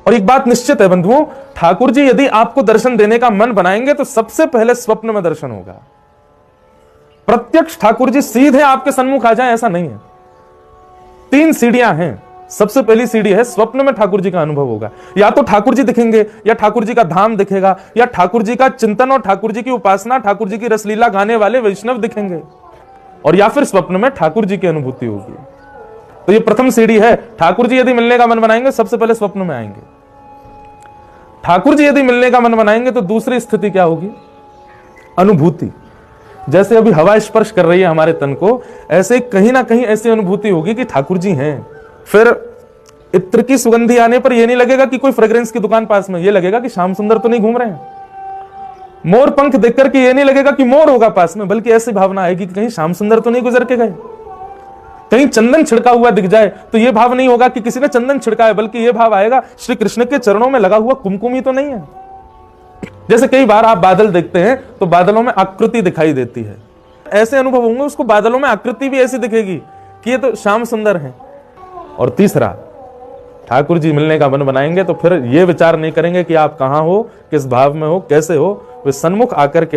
और एक बात निश्चित है बंधुओं, ठाकुर जी यदि आपको दर्शन देने का मन बनाएंगे तो सबसे पहले स्वप्न में दर्शन होगा। प्रत्यक्ष ठाकुर जी सीधे आपके सन्मुख आ जाए ऐसा नहीं है। 3 सीढ़ियां हैं। सबसे पहली सीढ़ी है स्वप्न में ठाकुर जी का अनुभव होगा। या तो ठाकुर जी दिखेंगे, या ठाकुर जी का धाम दिखेगा, या ठाकुर जी का चिंतन और ठाकुर जी की उपासना, ठाकुर जी की रसलीला गाने वाले वैष्णव दिखेंगे, और या फिर स्वप्न में ठाकुर जी की अनुभूति होगी। तो ये प्रथम सीढ़ी है। ठाकुर जी यदि मिलने का मन बनाएंगे सबसे पहले स्वप्न में आएंगे। ठाकुर जी यदि मिलने का मन बनाएंगे तो दूसरी स्थिति क्या होगी? अनुभूति। जैसे अभी हवा स्पर्श कर रही है हमारे तन को, ऐसे कहीं ना कहीं ऐसी अनुभूति होगी कि ठाकुर जी हैं। फिर इत्र की सुगंधी आने पर यह नहीं लगेगा कि कोई फ्रेग्रेंस की दुकान पास में, यह लगेगा कि श्याम सुंदर तो नहीं घूम रहे हैं। मोर पंख देखकर के यह नहीं लगेगा कि मोर होगा पास में, बल्कि ऐसी भावना आएगी कि कहीं श्याम सुंदर तो नहीं गुजर के गए। कहीं चंदन छिड़का हुआ दिख जाए तो यह भाव नहीं होगा कि किसी ने चंदन छिड़का है, बल्कि यह भाव आएगा श्री कृष्ण के चरणों में लगा हुआ कुमकुम ही तो नहीं है। जैसे कई बार आप बादल देखते हैं तो बादलों में आकृति दिखाई देती है, ऐसे अनुभव होंगे उसको बादलों में आकृति भी ऐसी दिखेगी कि ये तो श्याम सुंदर है। और तीसरा, ठाकुर जी मिलने का मन बनाएंगे तो फिर ये विचार नहीं करेंगे कि आप कहां हो, किस भाव में हो, कैसे हो। वे सन्मुख आकर के